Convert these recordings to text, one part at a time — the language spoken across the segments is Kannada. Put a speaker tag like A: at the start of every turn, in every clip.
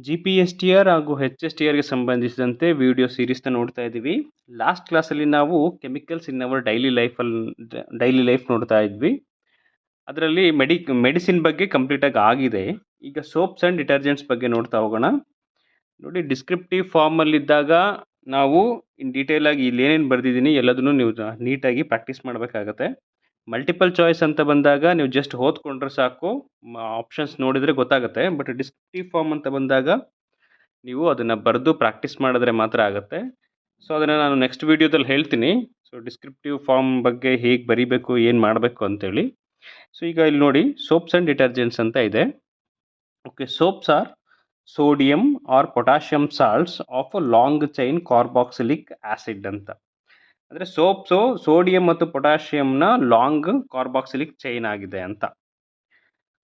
A: GPSTR ಹಾಗೂ HSTRಗೆ ಸಂಬಂಧಿಸಿದಂತೆ ವಿಡಿಯೋ ಸೀರೀಸ್ನ ನೋಡ್ತಾ ಇದ್ದೀವಿ. ಲಾಸ್ಟ್ ಕ್ಲಾಸಲ್ಲಿ ನಾವು chemicals in our daily life ನೋಡ್ತಾ ಇದ್ವಿ. ಅದರಲ್ಲಿ ಮೆಡಿಸಿನ್ ಬಗ್ಗೆ ಕಂಪ್ಲೀಟಾಗಿ ಆಗಿದೆ. ಈಗ ಸೋಪ್ಸ್ ಆ್ಯಂಡ್ ಡಿಟರ್ಜೆಂಟ್ಸ್ ಬಗ್ಗೆ ನೋಡ್ತಾ ಹೋಗೋಣ. ನೋಡಿ, ಡಿಸ್ಕ್ರಿಪ್ಟಿವ್ ಫಾರ್ಮಲ್ಲಿದ್ದಾಗ ನಾವು ಇನ್ ಡೀಟೇಲಾಗಿ ಇಲ್ಲಿ ಏನೇನು ಬರೆದಿದ್ದೀನಿ ಎಲ್ಲದನ್ನು ನೀವು ನೀಟಾಗಿ ಪ್ರಾಕ್ಟೀಸ್ ಮಾಡಬೇಕಾಗತ್ತೆ. ಮಲ್ಟಿಪಲ್ ಚಾಯ್ಸ್ ಅಂತ ಬಂದಾಗ ನೀವು ಜಸ್ಟ್ ಓದ್ಕೊಂಡ್ರೆ ಸಾಕು, ಆಪ್ಷನ್ಸ್ ನೋಡಿದರೆ ಗೊತ್ತಾಗುತ್ತೆ. ಬಟ್ ಡಿಸ್ಕ್ರಿಪ್ಟಿವ್ ಫಾರ್ಮ್ ಅಂತ ಬಂದಾಗ ನೀವು ಅದನ್ನು ಬರೆದು ಪ್ರಾಕ್ಟೀಸ್ ಮಾಡಿದ್ರೆ ಮಾತ್ರ ಆಗುತ್ತೆ. ಸೊ ಅದನ್ನು ನಾನು ನೆಕ್ಸ್ಟ್ ವೀಡಿಯೋದಲ್ಲಿ ಹೇಳ್ತೀನಿ. ಸೊ ಡಿಸ್ಕ್ರಿಪ್ಟಿವ್ ಫಾರ್ಮ್ ಬಗ್ಗೆ ಹೇಗೆ ಬರೀಬೇಕು, ಏನು ಮಾಡಬೇಕು ಅಂತೇಳಿ. ಸೊ ಈಗ ಇಲ್ಲಿ ನೋಡಿ, ಸೋಪ್ಸ್ ಆ್ಯಂಡ್ ಡಿಟರ್ಜೆಂಟ್ಸ್ ಅಂತ ಇದೆ. Okay, soaps are sodium or potassium salts of long chain carboxylic acid ಅಂತ. ಅಂದರೆ ಸೋಪ್ಸು ಸೋಡಿಯಂ ಮತ್ತು ಪೊಟ್ಯಾಷಿಯಂನ ಲಾಂಗ್ ಕಾರ್ಬಾಕ್ಸಿಲಿಕ್ ಚೈನ್ ಆಗಿದೆ ಅಂತ.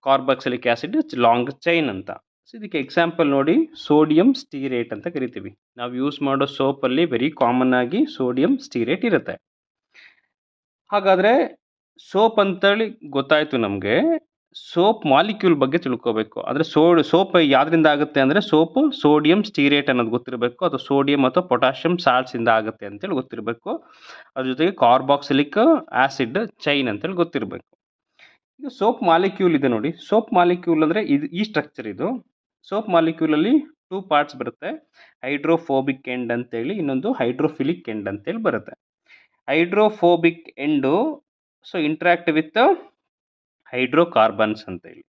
A: ಕಾರ್ಬಾಕ್ಸಿಲಿಕ್ ಆಸಿಡ್ ಲಾಂಗ್ ಚೈನ್ ಅಂತ. ಸೊ ಇದಕ್ಕೆ ಎಕ್ಸಾಂಪಲ್ ನೋಡಿ, ಸೋಡಿಯಂ ಸ್ಟೀರೇಟ್ ಅಂತ ಕರಿತೀವಿ. ನಾವು ಯೂಸ್ ಮಾಡೋ ಸೋಪಲ್ಲಿ ವೆರಿ ಕಾಮನ್ ಆಗಿ ಸೋಡಿಯಂ ಸ್ಟೀರೇಟ್ ಇರುತ್ತೆ. ಹಾಗಾದರೆ ಸೋಪ್ ಅಂತೇಳಿ ಗೊತ್ತಾಯಿತು ನಮಗೆ. ಸೋಪ್ ಮಾಲಿಕ್ಯೂಲ್ ಬಗ್ಗೆ ತಿಳ್ಕೋಬೇಕು. ಅಂದರೆ ಸೋಪ್ ಯಾವ್ದ್ರಿಂದ ಆಗುತ್ತೆ ಅಂದರೆ ಸೋಪು ಸೋಡಿಯಂ ಸ್ಟೀರೇಟ್ ಅನ್ನೋದು ಗೊತ್ತಿರಬೇಕು, ಅಥವಾ ಸೋಡಿಯಂ ಅಥವಾ ಪೊಟ್ಯಾಷಿಯಂ ಸಾಲ್ಟ್ಸಿಂದ ಆಗುತ್ತೆ ಅಂತೇಳಿ ಗೊತ್ತಿರಬೇಕು. ಅದ್ರ ಜೊತೆಗೆ ಕಾರ್ಬಾಕ್ಸಿಲಿಕ್ ಆಸಿಡ್ ಚೈನ್ ಅಂತೇಳಿ ಗೊತ್ತಿರಬೇಕು. ಈಗ ಸೋಪ್ ಮಾಲಿಕ್ಯೂಲ್ ಇದೆ ನೋಡಿ. ಸೋಪ್ ಮಾಲಿಕ್ಯೂಲ್ ಅಂದರೆ ಈ ಸ್ಟ್ರಕ್ಚರ್ ಇದು. ಸೋಪ್ ಮಾಲಿಕ್ಯೂಲಲ್ಲಿ 2 ಪಾರ್ಟ್ಸ್ ಬರುತ್ತೆ. ಹೈಡ್ರೋಫೋಬಿಕ್ ಎಂಡ್ ಅಂತೇಳಿ, ಇನ್ನೊಂದು ಹೈಡ್ರೋಫಿಲಿಕ್ ಎಂಡ್ ಅಂತೇಳಿ ಬರುತ್ತೆ. Hydrophobic end interact with hydrocarbons ಅಂತೇಳಿ.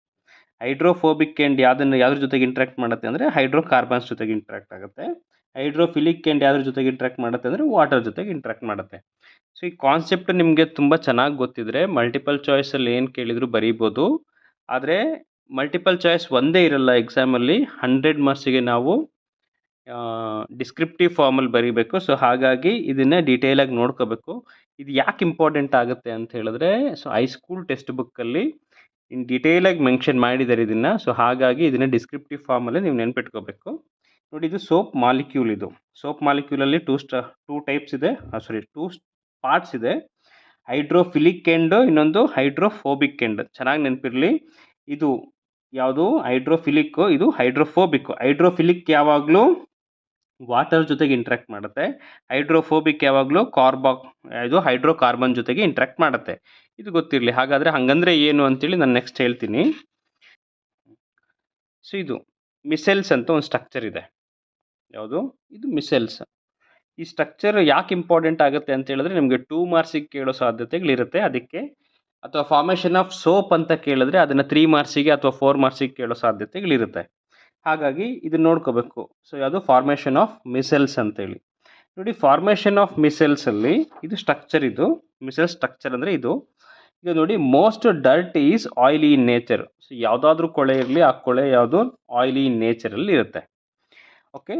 A: ಹೈಡ್ರೋಫೋಬಿಕ್ ಎಂಡ್ ಯಾವ್ದ್ರ ಜೊತೆಗೆ ಇಂಟ್ರಾಕ್ಟ್ ಮಾಡುತ್ತೆ ಅಂದರೆ ಹೈಡ್ರೋಕಾರ್ಬನ್ಸ್ ಜೊತೆಗೆ ಇಂಟ್ರಾಕ್ಟ್ ಆಗುತ್ತೆ. ಹೈಡ್ರೋಫಿಲಿಕ್ ಎಂಡ್ ಯಾವ್ದ್ರ ಜೊತೆಗೆ ಇಂಟ್ರಾಕ್ಟ್ ಮಾಡುತ್ತೆ ಅಂದರೆ ವಾಟರ್ ಜೊತೆಗೆ ಇಂಟ್ರಾಕ್ಟ್ ಮಾಡುತ್ತೆ. ಸೊ ಈ ಕಾನ್ಸೆಪ್ಟ್ ನಿಮಗೆ ತುಂಬ ಚೆನ್ನಾಗಿ ಗೊತ್ತಿದ್ರೆ ಮಲ್ಟಿಪಲ್ ಚಾಯ್ಸಲ್ಲಿ ಏನು ಕೇಳಿದ್ರು ಬರೀಬೋದು. ಆದರೆ ಮಲ್ಟಿಪಲ್ ಚಾಯ್ಸ್ ಒಂದೇ ಇರಲ್ಲ ಎಕ್ಸಾಮಲ್ಲಿ. 100 ಮಾರ್ಕ್ಸಿಗೆ ನಾವು ಡಿಸ್ಕ್ರಿಪ್ಟಿವ್ ಫಾರ್ಮಲ್ಲಿ ಬರೀಬೇಕು. ಸೊ ಹಾಗಾಗಿ ಇದನ್ನು ಡೀಟೇಲಾಗಿ ನೋಡ್ಕೋಬೇಕು. ಇದು ಯಾಕೆ ಇಂಪಾರ್ಟೆಂಟ್ ಆಗುತ್ತೆ ಅಂತ ಹೇಳಿದ್ರೆ, ಸೊ ಹೈಸ್ಕೂಲ್ ಟೆಕ್ಸ್ಟ್ ಬುಕ್ಕಲ್ಲಿ ಇನ್ ಡೀಟೇಲಾಗಿ ಮೆನ್ಷನ್ ಮಾಡಿದ್ದಾರೆ ಇದನ್ನು. ಸೊ ಹಾಗಾಗಿ ಇದನ್ನು ಡಿಸ್ಕ್ರಿಪ್ಟಿವ್ ಫಾರ್ಮಲ್ಲಿ ನೀವು ನೆನ್ಪಿಟ್ಕೋಬೇಕು. ನೋಡಿ, ಇದು ಸೋಪ್ ಮಾಲಿಕ್ಯೂಲ್. ಇದು ಸೋಪ್ ಮಾಲಿಕ್ಯೂಲಲ್ಲಿ ಟೂ ಟೈಪ್ಸ್ ಇದೆ, ಟೂ ಪಾರ್ಟ್ಸ್ ಇದೆ. ಹೈಡ್ರೋಫಿಲಿಕ್ ಎಂಡ್, ಇನ್ನೊಂದು ಹೈಡ್ರೋಫೋಬಿಕ್ ಎಂಡ್. ಚೆನ್ನಾಗಿ ನೆನಪಿರಲಿ. ಇದು ಯಾವುದು ಹೈಡ್ರೋಫಿಲಿಕ್, ಇದು ಹೈಡ್ರೋಫೋಬಿಕ್. ಹೈಡ್ರೋಫಿಲಿಕ್ ಯಾವಾಗಲೂ ವಾಟರ್ ಜೊತೆಗೆ ಇಂಟ್ರಾಕ್ಟ್ ಮಾಡುತ್ತೆ. ಹೈಡ್ರೋಫೋಬಿಕ್ ಯಾವಾಗಲೂ ಇದು ಹೈಡ್ರೋಕಾರ್ಬನ್ ಜೊತೆಗೆ ಇಂಟ್ರಾಕ್ಟ್ ಮಾಡುತ್ತೆ. ಇದು ಗೊತ್ತಿರಲಿ. ಹಾಗಾದರೆ ಹಂಗಂದ್ರೆ ಏನು ಅಂತೇಳಿ ನಾನು ನೆಕ್ಸ್ಟ್ ಹೇಳ್ತೀನಿ. ಸೊ ಇದು ಮಿಸೆಲ್ಸ್ ಅಂತ ಒಂದು ಸ್ಟ್ರಕ್ಚರ್ ಇದೆ. ಯಾವುದು ಇದು? ಮಿಸೆಲ್ಸ್. ಈ ಸ್ಟ್ರಕ್ಚರ್ ಯಾಕೆ ಇಂಪಾರ್ಟೆಂಟ್ ಆಗುತ್ತೆ ಅಂತ ಹೇಳಿದ್ರೆ ನಿಮಗೆ 2 ಮಾರ್ಕ್ಸಿಗೆ ಕೇಳೋ ಸಾಧ್ಯತೆಗಳಿರುತ್ತೆ ಅದಕ್ಕೆ. ಅಥವಾ ಫಾರ್ಮೇಷನ್ ಆಫ್ ಸೋಪ್ ಅಂತ ಕೇಳಿದ್ರೆ ಅದನ್ನು 3 ಮಾರ್ಕ್ಸಿಗೆ ಅಥವಾ 4 ಮಾರ್ಕ್ಸಿಗೆ ಕೇಳೋ ಸಾಧ್ಯತೆಗಳಿರುತ್ತೆ. ಹಾಗಾಗಿ ಇದನ್ನ ನೋಡ್ಕೋಬೇಕು. ಸೊ ಯಾವುದು? ಫಾರ್ಮೇಷನ್ ಆಫ್ ಮಿಸೆಲ್ಸ್ ಅಂತೇಳಿ. ನೋಡಿ, ಫಾರ್ಮೇಷನ್ ಆಫ್ ಮಿಸೆಲ್ಸಲ್ಲಿ ಇದು ಸ್ಟ್ರಕ್ಚರ್. ಇದು ಮಿಸೆಲ್ ಸ್ಟ್ರಕ್ಚರ್ ಅಂದರೆ ಇದು. ಈಗ ನೋಡಿ, most dirt is oily in nature. So ಯಾವುದಾದ್ರೂ ಕೊಳೆ ಇರಲಿ, ಆ ಕೊಳೆ ಯಾವುದು? ಆಯಿಲಿ ಇನ್ ನೇಚರಲ್ಲಿ ಇರುತ್ತೆ. Okay,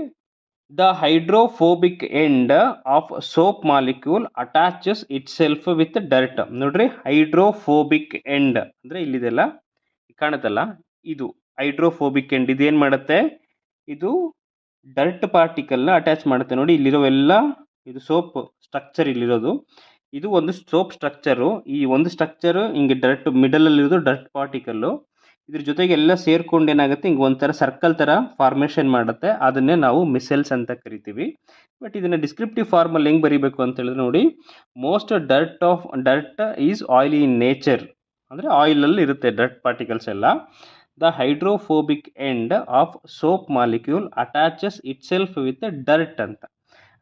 A: the hydrophobic end of soap molecule attaches it self with dirt. ನೋಡ್ರಿ, ಹೈಡ್ರೋಫೋಬಿಕ್ ಎಂಡ್ ಅಂದರೆ ಇಲ್ಲಿದೆಲ್ಲ ಕಾಣುತ್ತಲ್ಲ, ಇದು ಹೈಡ್ರೋಫೋಬಿಕ್ ಎಂಡ್. ಇದೇನು ಮಾಡುತ್ತೆ? ಇದು ಡರ್ಟ್ ಪಾರ್ಟಿಕಲ್ನ ಅಟ್ಯಾಚ್ ಮಾಡುತ್ತೆ. ನೋಡಿ, ಇಲ್ಲಿರೋವೆಲ್ಲ ಇದು ಸೋಪ್ ಸ್ಟ್ರಕ್ಚರ್. ಇಲ್ಲಿರೋದು ಇದು ಒಂದು ಸೋಪ್ ಸ್ಟ್ರಕ್ಚರು. ಈ ಒಂದು ಸ್ಟ್ರಕ್ಚರು ಹಿಂಗೆ ಡರ್ಟ್ ಮಿಡಲಲ್ಲಿರೋದು ಡರ್ಟ್ ಪಾರ್ಟಿಕಲ್ಲು. ಇದ್ರ ಜೊತೆಗೆ ಎಲ್ಲ ಸೇರ್ಕೊಂಡು ಏನಾಗುತ್ತೆ, ಹಿಂಗೆ ಒಂಥರ ಸರ್ಕಲ್ ಥರ ಫಾರ್ಮೇಷನ್ ಮಾಡುತ್ತೆ. ಅದನ್ನೇ ನಾವು ಮಿಸೆಲ್ಸ್ ಅಂತ ಕರಿತೀವಿ. ಬಟ್ ಇದನ್ನು ಡಿಸ್ಕ್ರಿಪ್ಟಿವ್ ಫಾರ್ಮಲ್ಲಿ ಹೆಂಗೆ ಬರೀಬೇಕು ಅಂತ ಹೇಳಿದ್ರೆ ನೋಡಿ, most dirt is oily in nature. ಅಂದರೆ ಆಯಿಲಲ್ಲಿ ಇರುತ್ತೆ ಡರ್ಟ್ ಪಾರ್ಟಿಕಲ್ಸ್ ಎಲ್ಲ. The hydrophobic end of soap molecule attaches it self with dirt ಅಂತ.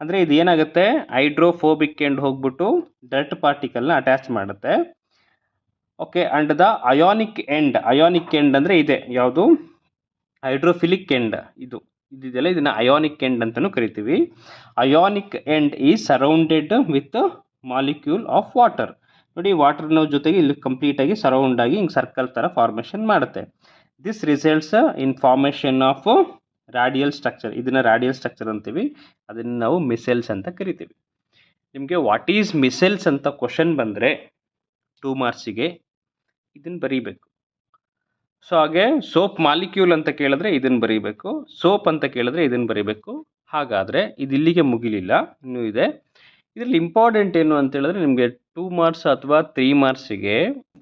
A: ಅಂದರೆ ಇದು ಏನಾಗುತ್ತೆ, ಹೈಡ್ರೋಫೋಬಿಕ್ ಎಂಡ್ ಹೋಗ್ಬಿಟ್ಟು ಡರ್ಟ್ ಪಾರ್ಟಿಕಲ್ನ ಅಟ್ಯಾಚ್ ಮಾಡುತ್ತೆ. Okay, and the ionic end ಅಂದರೆ ಇದೆ ಯಾವುದು? Hydrophilic end. ಇದೆಲ್ಲ ಇದನ್ನು ಅಯಾನಿಕ್ ಎಂಡ್ ಅಂತಲೂ ಕರಿತೀವಿ. Ionic end is surrounded with molecule of water. ನೋಡಿ, ವಾಟರ್ನ ಜೊತೆಗೆ ಇಲ್ಲಿ ಕಂಪ್ಲೀಟಾಗಿ ಸರೌಂಡ್ ಆಗಿ ಹಿಂಗೆ ಸರ್ಕಲ್ ಥರ ಫಾರ್ಮೇಷನ್ ಮಾಡುತ್ತೆ. This results in formation of radial structure. ಇದನ್ನು ರಾಡಿಯಲ್ ಸ್ಟ್ರಕ್ಚರ್ ಅಂತೀವಿ. ಅದನ್ನು ನಾವು ಮಿಸೆಲ್ಸ್ ಅಂತ ಕರಿತೀವಿ. ನಿಮಗೆ ವಾಟ್ ಈಸ್ ಮಿಸೆಲ್ಸ್ ಅಂತ ಕ್ವಶನ್ ಬಂದರೆ 2 ಮಾರ್ಕ್ಸಿಗೆ ಇದನ್ನು ಬರೀಬೇಕು. ಸೊ ಹಾಗೆ ಸೋಪ್ ಮಾಲಿಕ್ಯೂಲ್ ಅಂತ ಕೇಳಿದ್ರೆ ಇದನ್ನು ಬರೀಬೇಕು, ಸೋಪ್ ಅಂತ ಕೇಳಿದ್ರೆ ಇದನ್ನು ಬರೀಬೇಕು. ಹಾಗಾದರೆ ಇದು ಇಲ್ಲಿಗೆ ಮುಗಿಲಿಲ್ಲ, ಇನ್ನೂ ಇದೆ. ಇದರಲ್ಲಿ ಇಂಪಾರ್ಟೆಂಟ್ ಏನು ಅಂತ ಹೇಳಿದ್ರೆ ನಿಮಗೆ 2 ಮಾರ್ಕ್ಸ್ ಅಥವಾ 3 ಮಾರ್ಕ್ಸಿಗೆ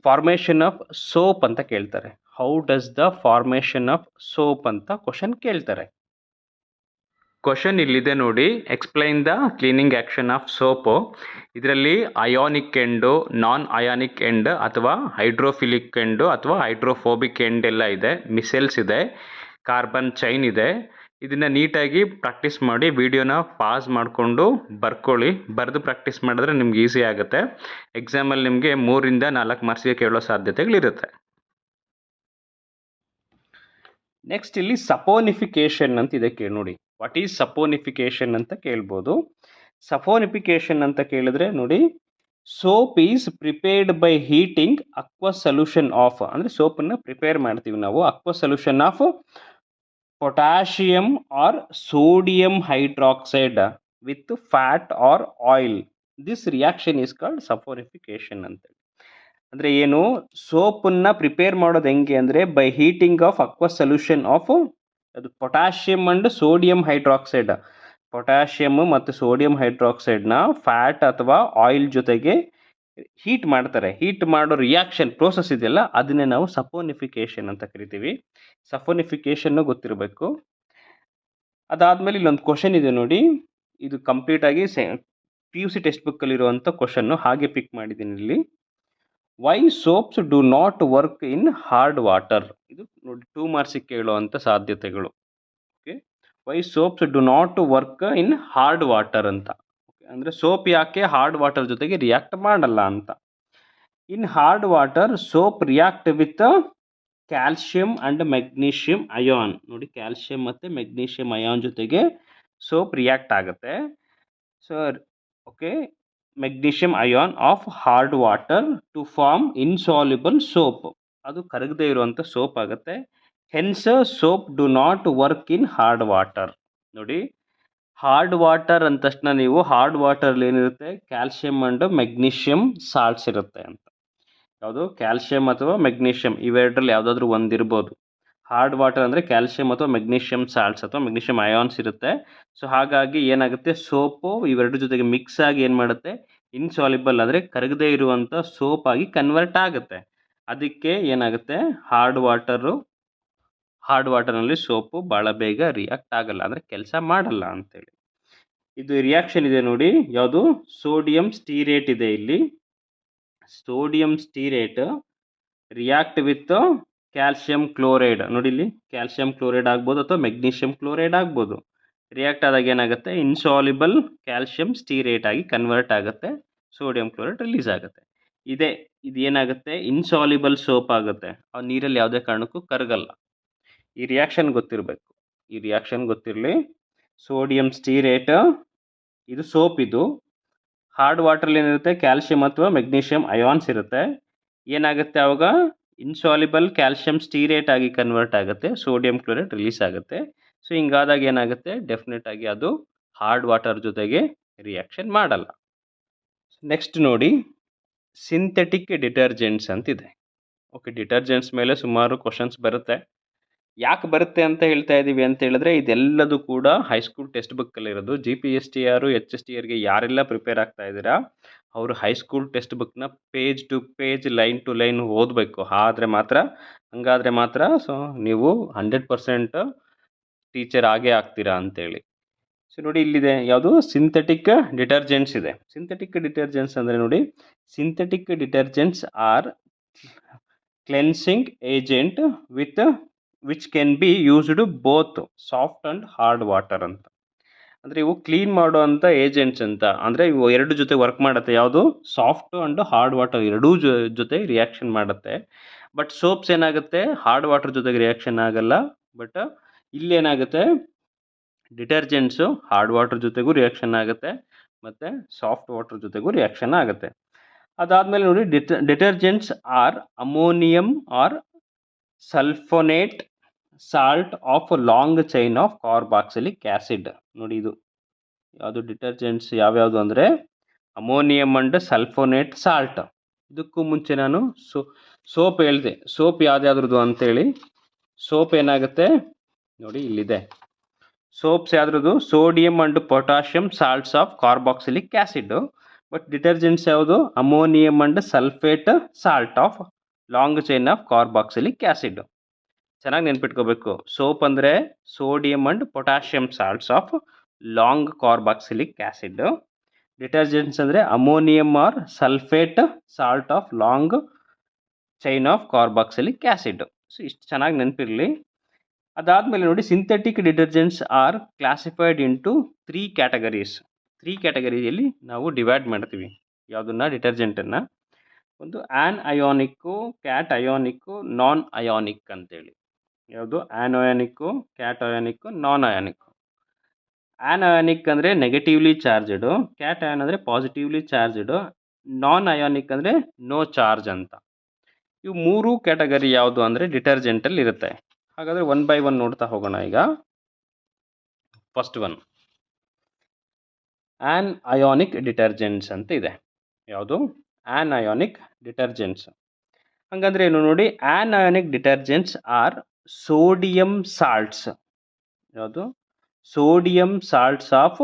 A: ಫಾರ್ಮೇಷನ್ ಆಫ್ ಸೋಪ್ ಅಂತ ಕೇಳ್ತಾರೆ. How does the formation of soap ಅಂತ ಕ್ವಶನ್ ಕೇಳ್ತಾರೆ. ಕ್ವಶನ್ ಇಲ್ಲಿದೆ ನೋಡಿ, explain the cleaning action of soap. ಇದರಲ್ಲಿ ಅಯಾನಿಕ್ ಎಂಡು, ನಾನ್ ಅಯಾನಿಕ್ ಎಂಡ್ ಅಥವಾ ಹೈಡ್ರೋಫಿಲಿಕ್ ಎಂಡು ಅಥವಾ ಹೈಡ್ರೋಫೋಬಿಕ್ ಎಂಡ್ ಎಲ್ಲ ಇದೆ, ಮಿಸೆಲ್ಸ್ ಇದೆ, ಕಾರ್ಬನ್ ಚೈನ್ ಇದೆ. ಇದನ್ನು ನೀಟಾಗಿ ಪ್ರಾಕ್ಟೀಸ್ ಮಾಡಿ ವಿಡಿಯೋನ ಪಾಸ್ ಮಾಡಿಕೊಂಡು ಬರ್ಕೊಳ್ಳಿ. ಬರೆದು ಪ್ರಾಕ್ಟೀಸ್ ಮಾಡಿದ್ರೆ ನಿಮ್ಗೆ ಈಸಿ ಆಗುತ್ತೆ. ಎಕ್ಸಾಮಲ್ಲಿ ನಿಮಗೆ 3ರಿಂದ 4 ಮಾರ್ಕ್ಸ್ಗೆ ಕೇಳೋ ಸಾಧ್ಯತೆಗಳಿರುತ್ತೆ. ನೆಕ್ಸ್ಟ್ ಇಲ್ಲಿ ಸಪೋನಿಫಿಕೇಶನ್ ಅಂತ ಇದೆ ಕೇಳಿ ನೋಡಿ. ವಾಟ್ ಈಸ್ ಸಪೋನಿಫಿಕೇಶನ್ ಅಂತ ಕೇಳ್ಬೋದು. ಸಪೋನಿಫಿಕೇಶನ್ ಅಂತ ಕೇಳಿದ್ರೆ ನೋಡಿ, soap is prepared by heating aqueous solution of, ಅಂದರೆ ಸೋಪನ್ನು ಪ್ರಿಪೇರ್ ಮಾಡ್ತೀವಿ ನಾವು aqueous solution of potassium or sodium hydroxide with fat or oil. This reaction is called saponification ಅಂತ. ಅಂದರೆ ಏನು, ಸೋಪನ್ನು ಪ್ರಿಪೇರ್ ಮಾಡೋದು ಹೆಂಗೆ ಅಂದರೆ by heating of aqueous solution of ಅದು potassium and sodium hydroxide. Potassium ಮತ್ತು ಸೋಡಿಯಂ ಹೈಡ್ರಾಕ್ಸೈಡ್ನ ಫ್ಯಾಟ್ ಅಥವಾ ಆಯಿಲ್ ಜೊತೆಗೆ ಹೀಟ್ ಮಾಡ್ತಾರೆ. ಹೀಟ್ ಮಾಡೋ ರಿಯಾಕ್ಷನ್ ಪ್ರೋಸೆಸ್ ಇದೆಯಲ್ಲ, ಅದನ್ನೇ ನಾವು ಸಪೋನಿಫಿಕೇಶನ್ ಅಂತ ಕರಿತೀವಿ. ಸಪೋನಿಫಿಕೇಶನ್ನು ಗೊತ್ತಿರಬೇಕು. ಅದಾದಮೇಲೆ ಇಲ್ಲೊಂದು ಕ್ವಶನ್ ಇದೆ ನೋಡಿ, ಇದು ಕಂಪ್ಲೀಟಾಗಿ PUC ಟೆಕ್ಸ್ಟ್ ಬುಕ್ಕಲ್ಲಿರುವಂಥ ಕ್ವಶನ್ನು, ಹಾಗೆ ಪಿಕ್ ಮಾಡಿದ್ದೀನಿ ಇಲ್ಲಿ. Why soaps do not work in hard water. ಇದು ನೋಡಿ 2 ಮಾರ್ಕ್ಸಿಗೆ ಕೇಳುವಂಥ ಸಾಧ್ಯತೆಗಳು. Okay, why soaps do not work in hard water ಅಂತ. ಅಂದರೆ ಸೋಪ್ ಯಾಕೆ ಹಾರ್ಡ್ ವಾಟರ್ ಜೊತೆಗೆ ರಿಯಾಕ್ಟ್ ಮಾಡಲ್ಲ ಅಂತ. In hard water soap react with calcium and magnesium ion. ನೋಡಿ, ಕ್ಯಾಲ್ಶಿಯಂ ಮತ್ತು ಮೆಗ್ನೀಷಿಯಂ ಅಯಾನ್ ಜೊತೆಗೆ ಸೋಪ್ ರಿಯಾಕ್ಟ್ ಆಗುತ್ತೆ. So okay, magnesium ion of hard water to form insoluble soap. ಅದು ಕರಗದೆ ಇರುವಂಥ ಸೋಪ್ ಆಗುತ್ತೆ. Hence soap do not work in hard water. ನೋಡಿ, ಹಾರ್ಡ್ ವಾಟರ್ ಅಂದ ತಕ್ಷಣ ನೀವು ಹಾರ್ಡ್ ವಾಟರ್ಲಿ ಏನಿರುತ್ತೆ, ಕ್ಯಾಲ್ಶಿಯಂ ಅಂಡ್ ಮೆಗ್ನೀಷಿಯಂ ಸಾಲ್ಟ್ಸ್ ಇರುತ್ತೆ ಅಂತ. ಯಾವುದು, ಕ್ಯಾಲ್ಶಿಯಂ ಅಥವಾ ಮೆಗ್ನೀಷಿಯಂ ಇವೆರಡರಲ್ಲಿ ಯಾವುದಾದ್ರೂ ಒಂದಿರ್ಬೋದು. ಹಾರ್ಡ್ ವಾಟರ್ ಅಂದರೆ ಕ್ಯಾಲ್ಶಿಯಂ ಅಥವಾ ಮೆಗ್ನೀಷಿಯಂ ಸಾಲ್ಟ್ಸ್ ಅಥವಾ ಮೆಗ್ನೀಷಿಯಂ ಅಯಾನ್ಸ್ ಇರುತ್ತೆ. ಸೊ ಹಾಗಾಗಿ ಏನಾಗುತ್ತೆ, ಸೋಪು ಇವೆರಡರ ಜೊತೆಗೆ ಮಿಕ್ಸ್ ಆಗಿ ಏನು ಮಾಡುತ್ತೆ, ಇನ್ಸಾಲ್ಯುಬಲ್ ಅಂದರೆ ಕರಗದೇ ಇರುವಂಥ ಸೋಪ್ ಆಗಿ ಕನ್ವರ್ಟ್ ಆಗುತ್ತೆ. ಅದಕ್ಕೆ ಏನಾಗುತ್ತೆ, ಹಾರ್ಡ್ ವಾಟರ್ನಲ್ಲಿ ಸೋಪು ಭಾಳ ಬೇಗ ರಿಯಾಕ್ಟ್ ಆಗಲ್ಲ, ಅಂದರೆ ಕೆಲಸ ಮಾಡಲ್ಲ ಅಂತೇಳಿ. ಇದು ರಿಯಾಕ್ಷನ್ ಇದೆ ನೋಡಿ, ಯಾವುದು, ಸೋಡಿಯಂ ಸ್ಟೀರೇಟ್ ಇದೆ ಇಲ್ಲಿ. Sodium stearate react with calcium chloride. ನೋಡಿ ಇಲ್ಲಿ ಕ್ಯಾಲ್ಶಿಯಂ ಕ್ಲೋರೈಡ್ ಆಗ್ಬೋದು ಅಥವಾ ಮೆಗ್ನೀಷಿಯಂ ಕ್ಲೋರೈಡ್ ಆಗ್ಬೋದು. ರಿಯಾಕ್ಟ್ ಆದಾಗ ಏನಾಗುತ್ತೆ, ಇನ್ಸಾಲ್ಯುಬಲ್ ಕ್ಯಾಲ್ಶಿಯಂ ಸ್ಟೀರೇಟ್ ಆಗಿ ಕನ್ವರ್ಟ್ ಆಗುತ್ತೆ, ಸೋಡಿಯಂ ಕ್ಲೋರೈಡ್ ರಿಲೀಸ್ ಆಗುತ್ತೆ. ಇದು ಏನಾಗುತ್ತೆ, ಇನ್ಸಾಲ್ಯುಬಲ್ ಸೋಪ್ ಆಗುತ್ತೆ. ಆ ನೀರಲ್ಲಿ ಯಾವುದೇ ಕಾರಣಕ್ಕೂ ಕರಗಲ್ಲ. ಈ ರಿಯಾಕ್ಷನ್ ಗೊತ್ತಿರಬೇಕು. ಈ ರಿಯಾಕ್ಷನ್ ಗೊತ್ತಿರಲಿ. ಸೋಡಿಯಂ ಸ್ಟೀರೇಟ್ ಇದು ಸೋಪ್. ಇದು ಹಾರ್ಡ್ ವಾಟರ್ಲಿ ಏನಿರುತ್ತೆ, ಕ್ಯಾಲ್ಶಿಯಂ ಅಥವಾ ಮೆಗ್ನೀಷಿಯಂ ಅಯಾನ್ಸ್ ಇರುತ್ತೆ. ಏನಾಗುತ್ತೆ ಆವಾಗ, ಇನ್ಸಾಲ್ಯುಬಲ್ ಕ್ಯಾಲ್ಶಿಯಂ ಸ್ಟೀರೇಟ್ ಆಗಿ ಕನ್ವರ್ಟ್ ಆಗುತ್ತೆ, ಸೋಡಿಯಂ ಕ್ಲೋರೈಡ್ ರಿಲೀಸ್ ಆಗುತ್ತೆ. ಸೊ ಹಿಂಗಾದಾಗ ಏನಾಗುತ್ತೆ, ಡೆಫಿನೆಟ್ ಆಗಿ ಅದು ಹಾರ್ಡ್ ವಾಟರ್ ಜೊತೆಗೆ ರಿಯಾಕ್ಷನ್ ಮಾಡಲ್ಲ. ನೆಕ್ಸ್ಟ್ ನೋಡಿ, ಸಿಂಥೆಟಿಕ್ ಡಿಟರ್ಜೆಂಟ್ಸ್ ಅಂತಿದೆ. ಓಕೆ, ಡಿಟರ್ಜೆಂಟ್ಸ್ ಮೇಲೆ ಸುಮಾರು ಕ್ವಶನ್ಸ್ ಬರುತ್ತೆ. ಯಾಕೆ ಬರುತ್ತೆ ಅಂತ ಹೇಳ್ತಾ ಇದ್ದೀವಿ ಅಂತ ಹೇಳಿದ್ರೆ, ಇದೆಲ್ಲದೂ ಕೂಡ ಹೈಸ್ಕೂಲ್ ಟೆಕ್ಸ್ಟ್ ಬುಕ್ಕಲ್ಲಿರೋದು. GPSTR HSTRಗೆ ಯಾರೆಲ್ಲ ಪ್ರಿಪೇರ್ ಆಗ್ತಾ ಇದ್ದೀರಾ ಅವರು ಹೈಸ್ಕೂಲ್ ಟೆಕ್ಸ್ಟ್ ಬುಕ್ನ page to page, line to line ಓದಬೇಕು. ಹಂಗಾದರೆ ಮಾತ್ರ ಸೊ ನೀವು 100% ಟೀಚರ್ ಆಗೇ ಆಗ್ತೀರಾ ಅಂತೇಳಿ. ಸೊ ನೋಡಿ, ಇಲ್ಲಿದೆ ಯಾವುದು, ಸಿಂಥೆಟಿಕ್ ಡಿಟರ್ಜೆಂಟ್ಸ್ ಇದೆ. ಸಿಂಥೆಟಿಕ್ ಡಿಟರ್ಜೆಂಟ್ಸ್ ಅಂದರೆ ನೋಡಿ, synthetic detergents R cleansing agent which can be used both soft and hard water ಅಂತ. ಅಂದರೆ ಇವು ಕ್ಲೀನ್ ಮಾಡುವಂಥ ಏಜೆಂಟ್ಸ್ ಅಂತ. ಅಂದರೆ ಇವು ಎರಡು ಜೊತೆ ವರ್ಕ್ ಮಾಡುತ್ತೆ. ಯಾವುದು, ಸಾಫ್ಟ್ ಆ್ಯಂಡ್ ಹಾರ್ಡ್ ವಾಟರ್ ಎರಡೂ ಜೊತೆ ರಿಯಾಕ್ಷನ್ ಮಾಡುತ್ತೆ. ಬಟ್ ಸೋಪ್ಸ್ ಏನಾಗುತ್ತೆ, ಹಾರ್ಡ್ ವಾಟರ್ ಜೊತೆಗೆ ರಿಯಾಕ್ಷನ್ ಆಗಲ್ಲ. ಬಟ್ ಇಲ್ಲೇನಾಗುತ್ತೆ, ಡಿಟರ್ಜೆಂಟ್ಸು ಹಾರ್ಡ್ ವಾಟರ್ ಜೊತೆಗೂ ರಿಯಾಕ್ಷನ್ ಆಗುತ್ತೆ ಮತ್ತು ಸಾಫ್ಟ್ ವಾಟರ್ ಜೊತೆಗೂ ರಿಯಾಕ್ಷನ್ ಆಗುತ್ತೆ. ಅದಾದಮೇಲೆ ನೋಡಿ, detergents are ammonium or sulphonate salt of long chain of carboxylic acid. ನೋಡಿ, ಇದು ಯಾವುದು ಡಿಟರ್ಜೆಂಟ್ಸ್ ಯಾವ್ಯಾವುದು ಅಂದರೆ ಅಮೋನಿಯಂ ಅಂಡ್ ಸಲ್ಫೋನೇಟ್ ಸಾಲ್ಟ್. ಇದಕ್ಕೂ ಮುಂಚೆ ನಾನು ಸೋಪ್ ಹೇಳಿದೆ. ಸೋಪ್ ಯಾವ್ದ್ಯಾವ್ದ್ರದ್ದು ಅಂತೇಳಿ. ಸೋಪ್ ಏನಾಗುತ್ತೆ ನೋಡಿ, ಇಲ್ಲಿದೆ. ಸೋಪ್ಸ್ ಯಾವ್ದ್ರದ್ದು, sodium and potassium salts of carboxylic acid. But detergents ಯಾವುದು, ammonium and sulphate salt of long chain of carboxylic acid. ಚೆನ್ನಾಗಿ ನೆನ್ಪಿಟ್ಕೋಬೇಕು. ಸೋಪ್ ಅಂದರೆ sodium and potassium salts of long carboxylic acid. Detergents ಅಂದರೆ ammonium or sulphate salt of long chain of carboxylic acid. So ಇಷ್ಟು ಚೆನ್ನಾಗಿ ನೆನಪಿರಲಿ. ಅದಾದಮೇಲೆ ನೋಡಿ, synthetic detergents are classified into 3 categories. 3 ಕ್ಯಾಟಗರಿಯಲ್ಲಿ ನಾವು ಡಿವೈಡ್ ಮಾಡ್ತೀವಿ ಯಾವುದನ್ನ, ಡಿಟರ್ಜೆಂಟನ್ನು. ಒಂದು anionic, cationic, non ionic ಅಂತೇಳಿ. ಯಾವುದು anionic, cationic, non ionic. Anionic ಅಂದರೆ ನೆಗೆಟಿವ್ಲಿ ಚಾರ್ಜಡು, ಕ್ಯಾಟ್ ಅಯಾನ್ ಅಂದರೆ ಪಾಸಿಟಿವ್ಲಿ ಚಾರ್ಜಡು, ನಾನ್ ಅಯೋನಿಕ್ ಅಂದರೆ ನೋ ಚಾರ್ಜ್ ಅಂತ. ಇವು 3 ಕ್ಯಾಟಗರಿ ಯಾವುದು ಅಂದರೆ ಡಿಟರ್ಜೆಂಟಲ್ಲಿ ಇರುತ್ತೆ. ಹಾಗಾದರೆ 1 by 1 ನೋಡ್ತಾ ಹೋಗೋಣ. ಈಗ first one anionic detergents ಅಂತ ಇದೆ. ಯಾವುದು ಆ್ಯನ್ ಅಯೋನಿಕ್ ಡಿಟರ್ಜೆಂಟ್ಸ್. ಹಾಗಂದ್ರೆ ಏನು ನೋಡಿ, anionic detergents are sodium salts. ಯಾವುದು sodium salts of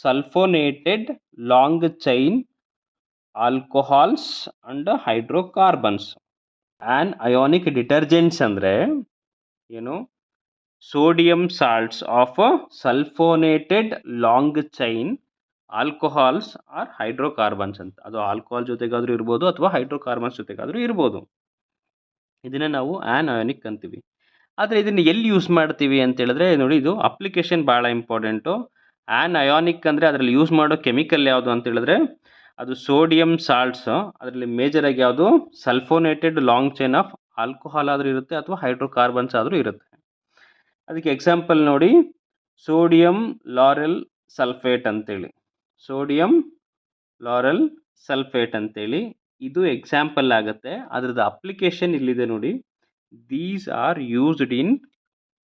A: sulphonated long chain alcohols and hydrocarbons. Anionic detergents ಅಂದರೆ ಏನು, sodium salts of sulphonated long chain alcohols or hydrocarbons ಅಂತ. ಅದು ಆಲ್ಕೋಹಾಲ್ ಜೊತೆಗಾದರೂ ಇರ್ಬೋದು ಅಥವಾ ಹೈಡ್ರೋಕಾರ್ಬನ್ಸ್ ಜೊತೆಗಾದರೂ ಇರ್ಬೋದು. ಇದನ್ನು ನಾವು ಆ್ಯನ್ ಅಯೋನಿಕ್ ಅಂತೀವಿ. ಆದರೆ ಇದನ್ನು ಎಲ್ಲಿ ಯೂಸ್ ಮಾಡ್ತೀವಿ ಅಂತ ಹೇಳಿದ್ರೆ ನೋಡಿ, ಇದು ಅಪ್ಲಿಕೇಶನ್ ಭಾಳ ಇಂಪಾರ್ಟೆಂಟು. ಆ್ಯನ್ ಅಯೋನಿಕ್ ಅಂದರೆ ಅದರಲ್ಲಿ ಯೂಸ್ ಮಾಡೋ ಕೆಮಿಕಲ್ ಯಾವುದು ಅಂತ ಹೇಳಿದ್ರೆ ಅದು ಸೋಡಿಯಂ ಸಾಲ್ಟ್ಸು. ಅದರಲ್ಲಿ ಮೇಜರಾಗಿ ಯಾವುದು ಸಲ್ಫೋನೇಟೆಡ್ ಲಾಂಗ್ ಚೈನ್ ಆಫ್ ಆಲ್ಕೋಹಾಲ್ ಆದರೂ ಇರುತ್ತೆ ಅಥವಾ ಹೈಡ್ರೋಕಾರ್ಬನ್ಸ್ ಆದರೂ ಇರುತ್ತೆ. ಅದಕ್ಕೆ ಎಕ್ಸಾಂಪಲ್ ನೋಡಿ, ಸೋಡಿಯಂ ಲಾರೆಲ್ ಸಲ್ಫೇಟ್ ಅಂತೇಳಿ. ಸೋಡಿಯಂ ಲಾರೆಲ್ ಸಲ್ಫೇಟ್ ಅಂತೇಳಿ ಇದು ಎಕ್ಸಾಂಪಲ್ ಆಗುತ್ತೆ. ಅದರದ್ದು ಅಪ್ಲಿಕೇಶನ್ ಇಲ್ಲಿದೆ ನೋಡಿ. These are used in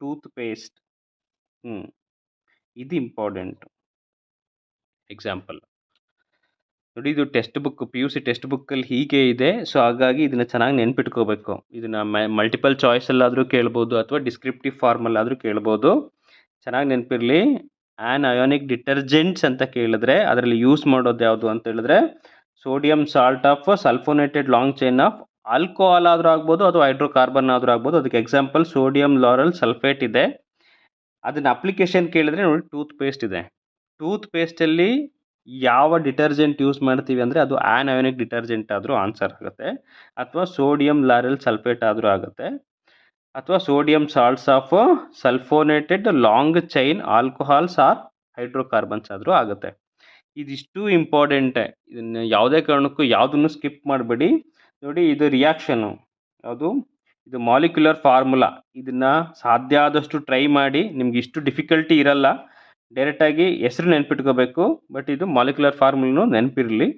A: tooth paste. ಇದು ಇಂಪಾರ್ಟೆಂಟ್ ಎಕ್ಸಾಂಪಲ್ ನೋಡಿ. ಇದು ಟೆಕ್ಸ್ಟ್ ಬುಕ್, PUC ಟೆಕ್ಸ್ಟ್ ಬುಕ್ಕಲ್ಲಿ ಹೀಗೆ ಇದೆ. ಸೊ ಹಾಗಾಗಿ ಇದನ್ನು ಚೆನ್ನಾಗಿ ನೆನ್ಪಿಟ್ಕೋಬೇಕು. ಇದನ್ನು ಮಲ್ಟಿಪಲ್ ಚಾಯ್ಸಲ್ಲಾದರೂ ಕೇಳ್ಬೋದು ಅಥವಾ ಡಿಸ್ಕ್ರಿಪ್ಟಿವ್ ಫಾರ್ಮಲ್ಲಾದರೂ ಕೇಳ್ಬೋದು. ಚೆನ್ನಾಗಿ ನೆನಪಿರಲಿ. ಆ್ಯನ್ ಅಯೋನಿಕ್ ಡಿಟರ್ಜೆಂಟ್ಸ್ ಅಂತ ಕೇಳಿದ್ರೆ ಅದರಲ್ಲಿ ಯೂಸ್ ಮಾಡೋದು ಯಾವುದು ಅಂತ ಹೇಳಿದ್ರೆ sodium salt of sulphonated long chain of alcohol ಆದರೂ ಆಗ್ಬೋದು ಅಥವಾ ಹೈಡ್ರೋಕಾರ್ಬನ್ ಆದರೂ ಆಗ್ಬೋದು. ಅದಕ್ಕೆ ಎಕ್ಸಾಂಪಲ್ ಸೋಡಿಯಂ ಲಾರೆಲ್ ಸಲ್ಫೇಟ್ ಇದೆ. ಅದನ್ನು ಅಪ್ಲಿಕೇಶನ್ ಕೇಳಿದ್ರೆ ನೋಡಿ, ಟೂತ್ ಪೇಸ್ಟ್ ಇದೆ. ಟೂತ್ ಪೇಸ್ಟಲ್ಲಿ ಯಾವ ಡಿಟರ್ಜೆಂಟ್ ಯೂಸ್ ಮಾಡ್ತೀವಿ ಅಂದರೆ ಅದು ಆ್ಯನ್ ಅಯೋನಿಕ್ ಡಿಟರ್ಜೆಂಟ್ ಆದರೂ ಆನ್ಸರ್ ಆಗುತ್ತೆ, ಅಥವಾ ಸೋಡಿಯಂ ಲಾರೆಲ್ ಸಲ್ಫೇಟ್ ಆದರೂ ಆಗುತ್ತೆ, ಅಥವಾ sodium salts of sulphonated long chain alcohols or hydrocarbons ಆದರೂ ಆಗುತ್ತೆ. ಇದಿಷ್ಟು ಇಂಪಾರ್ಟೆಂಟೇ. ಇದನ್ನು ಯಾವುದೇ ಕಾರಣಕ್ಕೂ ಯಾವುದನ್ನು ಸ್ಕಿಪ್ ಮಾಡಬೇಡಿ. ನೋಡಿ, ಇದು ರಿಯಾಕ್ಷನು ಯಾವುದು, ಇದು ಮಾಲಿಕ್ಯುಲರ್ ಫಾರ್ಮುಲಾ. ಇದನ್ನು ಸಾಧ್ಯ ಆದಷ್ಟು ಟ್ರೈ ಮಾಡಿ. ನಿಮ್ಗೆ ಇಷ್ಟು ಡಿಫಿಕಲ್ಟಿ ಇರಲ್ಲ. ಡೈರೆಕ್ಟಾಗಿ ಹೆಸರು ನೆನ್ಪಿಟ್ಕೋಬೇಕು, ಬಟ್ ಇದು ಮಾಲಿಕ್ಯುಲರ್ ಫಾರ್ಮುಲೂ ನೆನಪಿರಲಿ.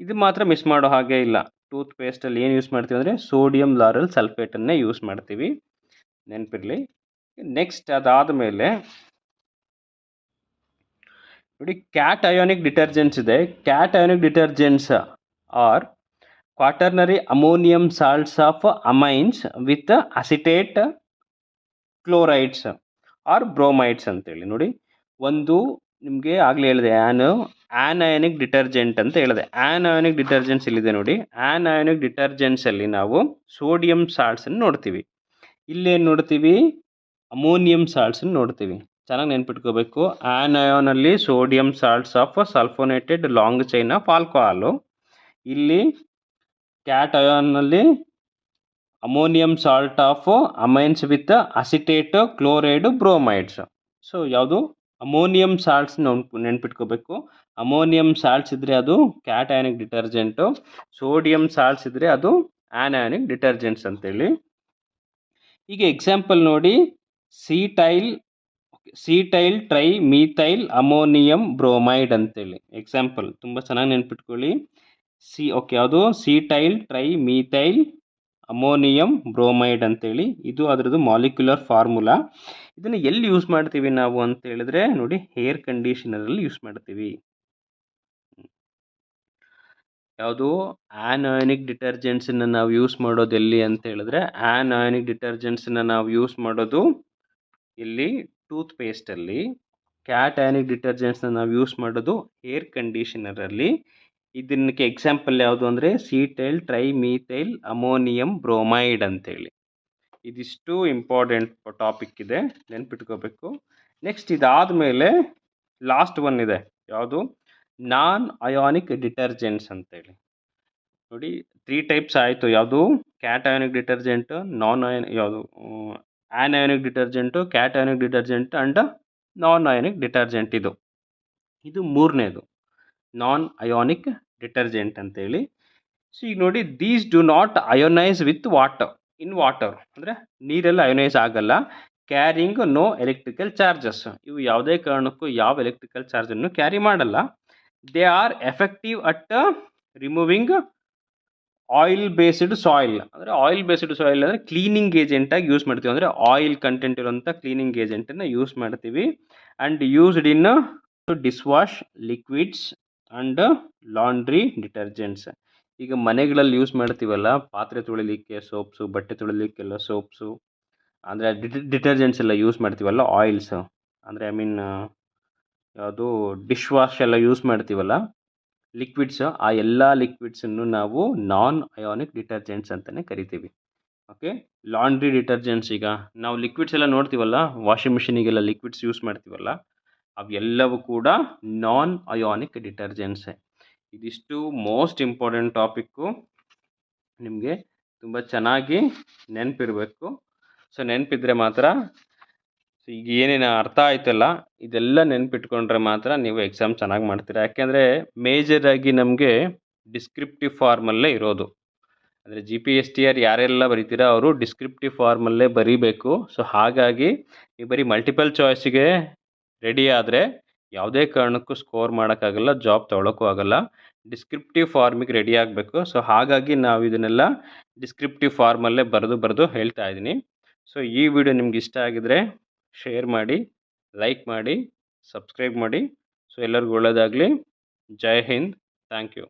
A: ಇದು ಮಾತ್ರ ಮಿಸ್ ಮಾಡೋ ಹಾಗೆ ಇಲ್ಲ. ಟೂತ್ ಪೇಸ್ಟಲ್ಲಿ ಏನು ಯೂಸ್ ಮಾಡ್ತೀವಿ ಅಂದರೆ ಸೋಡಿಯಂ ಲಾರೆಲ್ ಸಲ್ಫೇಟನ್ನೇ ಯೂಸ್ ಮಾಡ್ತೀವಿ, ನೆನಪಿರಲಿ. ನೆಕ್ಸ್ಟ್ ಅದಾದಮೇಲೆ ನೋಡಿ, ಕ್ಯಾಟ್ ಅಯೋನಿಕ್ ಡಿಟರ್ಜೆಂಟ್ಸ್ ಇದೆ. Cationic detergents are quaternary ammonium salts of amines with acetate chlorides or bromides ಅಂತೇಳಿ. ನೋಡಿ, ಒಂದು ನಿಮಗೆ ಆಗಲೇ ಹೇಳಿದೆ ಆ್ಯನ್ ಅಯೋನಿಕ್ ಡಿಟರ್ಜೆಂಟ್ ಅಂತ ಹೇಳಿದೆ. ಆ್ಯನ್ ಅಯೋನಿಕ್ ಡಿಟರ್ಜೆಂಟ್ಸ್ ಇಲ್ಲಿದೆ ನೋಡಿ. ಆ್ಯನ್ ಅಯೋನಿಕ್ ಡಿಟರ್ಜೆಂಟ್ಸಲ್ಲಿ ನಾವು ಸೋಡಿಯಂ ಸಾಲ್ಟ್ಸನ್ನು ನೋಡ್ತೀವಿ. ಇಲ್ಲೇನು ನೋಡ್ತೀವಿ, ಅಮೋನಿಯಂ ಸಾಲ್ಟ್ಸನ್ನು ನೋಡ್ತೀವಿ. ಚೆನ್ನಾಗಿ ನೆನ್ಪಿಟ್ಕೋಬೇಕು. ಆ್ಯನ್ ಅಯೋನಲ್ಲಿ sodium salts of sulphonated long chain of alcohol. ಇಲ್ಲಿ ಕ್ಯಾಟ್ ಅಯೋನಲ್ಲಿ ammonium salt of amines with acetate chloride bromides. So ಯಾವುದು ಅಮೋನಿಯಂ ಸಾಲ್ಟ್ಸ್ ನೆನ್ಪಿಟ್ಕೋಬೇಕು. ಅಮೋನಿಯಂ ಸಾಲ್ಟ್ಸ್ ಇದ್ದರೆ ಅದು cationic detergent, sodium salts ಇದ್ದರೆ ಅದು ಆ್ಯನ್ ಅಯಾನಿಕ್ ಡಿಟರ್ಜೆಂಟ್ಸ್ ಅಂತೇಳಿ. ಈಗ ಎಕ್ಸಾಂಪಲ್ ನೋಡಿ, cetyl trimethyl ammonium bromide ಅಂತೇಳಿ ಎಕ್ಸಾಂಪಲ್. ತುಂಬ ಚೆನ್ನಾಗಿ ನೆನ್ಪಿಟ್ಕೊಳ್ಳಿ. ಯಾವುದು cetyl trimethyl ammonium bromide ಅಂತೇಳಿ ಇದು ಅದರದ್ದು ಮಾಲಿಕ್ಯುಲರ್ ಫಾರ್ಮುಲಾ. ಇದನ್ನು ಎಲ್ಲಿ ಯೂಸ್ ಮಾಡ್ತೀವಿ ನಾವು ಅಂತ ಹೇಳಿದ್ರೆ ನೋಡಿ, ಹೇರ್ ಕಂಡೀಷನರಲ್ಲಿ ಯೂಸ್ ಮಾಡ್ತೀವಿ. ಯಾವುದು ಆ್ಯನ್ ಅಯೋನಿಕ್ ಡಿಟರ್ಜೆಂಟ್ಸನ್ನು ನಾವು ಯೂಸ್ ಮಾಡೋದು ಎಲ್ಲಿ ಅಂತ ಹೇಳಿದ್ರೆ, ಆ್ಯನ್ ಅಯೋನಿಕ್ ಡಿಟರ್ಜೆಂಟ್ಸನ್ನು ನಾವು ಯೂಸ್ ಮಾಡೋದು ಇಲ್ಲಿ ಟೂತ್ ಪೇಸ್ಟಲ್ಲಿ. ಕ್ಯಾಟ್ ಅಯಾನಿಕ್ ಡಿಟರ್ಜೆಂಟ್ಸ್ನ ನಾವು ಯೂಸ್ ಮಾಡೋದು ಹೇರ್ ಕಂಡೀಷನರಲ್ಲಿ. ಇದಕ್ಕೆ ಎಕ್ಸಾಂಪಲ್ ಯಾವುದು ಅಂದರೆ ಸೀಟೈಲ್ ಟ್ರೈಮೀಥೈಲ್ ಅಮೋನಿಯಂ ಬ್ರೋಮೈಡ್ ಅಂತೇಳಿ. ಇದಿಷ್ಟು ಇಂಪಾರ್ಟೆಂಟ್ ಟಾಪಿಕ್ ಇದೆ, ನೆನ್ಪಿಟ್ಕೋಬೇಕು. ನೆಕ್ಸ್ಟ್ ಇದಾದಮೇಲೆ ಲಾಸ್ಟ್ ಒನ್ ಇದೆ, ಯಾವುದು ನಾನ್ ಅಯಾನಿಕ್ ಡಿಟರ್ಜೆಂಟ್ಸ್ ಅಂತೇಳಿ. ನೋಡಿ 3 ಟೈಪ್ಸ್ ಆಯಿತು, ಯಾವುದು ಕ್ಯಾಟಯಾನಿಕ್ ಡಿಟರ್ಜೆಂಟ್, ನಾನ್ ಅಯಾನ್ ಯಾವುದು anionic detergent, cationic detergent and non ionic detergent. ಇದು ಮೂರನೇದು ನಾನ್ ಅಯಾನಿಕ್ ಡಿಟರ್ಜೆಂಟ್ ಅಂತೇಳಿ. ಸೊ ಈಗ ನೋಡಿ, these do not ionise with water ಅಂದರೆ ನೀರೆಲ್ಲ ಅಯೋನೈಸ್ ಆಗಲ್ಲ. ಕ್ಯಾರಿಂಗ್ ನೋ ಎಲೆಕ್ಟ್ರಿಕಲ್ ಚಾರ್ಜಸ್, ಇವು ಯಾವುದೇ ಕಾರಣಕ್ಕೂ ಯಾವ ಎಲೆಕ್ಟ್ರಿಕಲ್ ಚಾರ್ಜನ್ನು ಕ್ಯಾರಿ ಮಾಡಲ್ಲ. They are effective at removing oil based soil ಅಂದರೆ ಕ್ಲೀನಿಂಗ್ ಏಜೆಂಟಾಗಿ ಯೂಸ್ ಮಾಡ್ತೀವಿ, ಅಂದರೆ ಆಯಿಲ್ ಕಂಟೆಂಟ್ ಇರುವಂಥ ಕ್ಲೀನಿಂಗ್ ಏಜೆಂಟನ್ನು ಯೂಸ್ ಮಾಡ್ತೀವಿ. And used in dish wash liquids and laundry detergents. ಈಗ ಮನೆಗಳಲ್ಲಿ ಯೂಸ್ ಮಾಡ್ತೀವಲ್ಲ, ಪಾತ್ರೆ ತೊಳಿಲಿಕ್ಕೆ ಸೋಪ್ಸು, ಬಟ್ಟೆ ತೊಳಿಲಿಕ್ಕೆಲ್ಲ ಸೋಪ್ಸು, ಅಂದರೆ ಡಿಟರ್ಜೆಂಟ್ಸ್ ಎಲ್ಲ ಯೂಸ್ ಮಾಡ್ತೀವಲ್ಲ, ಆಯಿಲ್ಸು ಅಂದರೆ ಯಾವುದು ಡಿಶ್ ವಾಶ್ ಎಲ್ಲ ಯೂಸ್ ಮಾಡ್ತೀವಲ್ಲ ಲಿಕ್ವಿಡ್ಸ್, ಆ ಎಲ್ಲ ಲಿಕ್ವಿಡ್ಸನ್ನು ನಾವು ನಾನ್ ಅಯಾನಿಕ್ ಡಿಟರ್ಜೆಂಟ್ಸ್ ಅಂತಲೇ ಕರಿತೀವಿ. ಓಕೆ, ಲಾಂಡ್ರಿ ಡಿಟರ್ಜೆಂಟ್ಸ್, ಈಗ ನಾವು ಲಿಕ್ವಿಡ್ಸ್ ಎಲ್ಲ ನೋಡ್ತೀವಲ್ಲ, ವಾಷಿಂಗ್ ಮಿಷಿನಿಗೆಲ್ಲ ಲಿಕ್ವಿಡ್ಸ್ ಯೂಸ್ ಮಾಡ್ತೀವಲ್ಲ, ಅವೆಲ್ಲವೂ ಕೂಡ ನಾನ್ ಅಯಾನಿಕ್ ಡಿಟರ್ಜೆಂಟ್ಸೇ. ಇದಿಷ್ಟು ಮೋಸ್ಟ್ ಇಂಪಾರ್ಟೆಂಟ್ ಟಾಪಿಕ್ಕು, ನಿಮಗೆ ತುಂಬ ಚೆನ್ನಾಗಿ ನೆನಪಿರಬೇಕು. ಸೊ ನೆನಪಿದ್ರೆ ಮಾತ್ರ, ಸೊ ಈಗ ಏನೇನು ಅರ್ಥ ಆಯ್ತಲ್ಲ ಇದೆಲ್ಲ ನೆನಪಿಟ್ಕೊಂಡ್ರೆ ಮಾತ್ರ ನೀವು ಎಕ್ಸಾಮ್ ಚೆನ್ನಾಗಿ ಮಾಡ್ತೀರಾ. ಯಾಕೆಂದರೆ ಮೇಜರಾಗಿ ನಮಗೆ ಡಿಸ್ಕ್ರಿಪ್ಟಿವ್ ಫಾರ್ಮಲ್ಲೇ ಇರೋದು, ಅಂದರೆ GPSTR ಯಾರೆಲ್ಲ ಬರೀತೀರಾ ಅವರು ಡಿಸ್ಕ್ರಿಪ್ಟಿವ್ ಫಾರ್ಮಲ್ಲೇ ಬರೀಬೇಕು. ಸೊ ಹಾಗಾಗಿ ನೀವು ಬರೀ ಮಲ್ಟಿಪಲ್ ಚಾಯ್ಸಿಗೆ ರೆಡಿ ಆದರೆ ಯಾವುದೇ ಕಾರಣಕ್ಕೂ ಸ್ಕೋರ್ ಮಾಡೋಕ್ಕಾಗಲ್ಲ, ಜಾಬ್ ತೊಗೊಳಕ್ಕೂ ಆಗಲ್ಲ. ಡಿಸ್ಕ್ರಿಪ್ಟಿವ್ ಫಾರ್ಮಿಗೆ ರೆಡಿ ಆಗಬೇಕು. ಸೊ ಹಾಗಾಗಿ ನಾವು ಇದನ್ನೆಲ್ಲ ಡಿಸ್ಕ್ರಿಪ್ಟಿವ್ ಫಾರ್ಮಲ್ಲೇ ಬರೆದು ಹೇಳ್ತಾ ಇದ್ದೀನಿ. ಸೊ ಈ ವಿಡಿಯೋ ನಿಮ್ಗೆ ಇಷ್ಟ ಆಗಿದರೆ ಶೇರ್ ಮಾಡಿ, ಲೈಕ್ ಮಾಡಿ, ಸಬ್ಸ್ಕ್ರೈಬ್ ಮಾಡಿ. ಸೊ ಎಲ್ಲರಿಗೂ ಒಳ್ಳೆಯದಾಗಲಿ. ಜೈ ಹಿಂದ್. Thank you.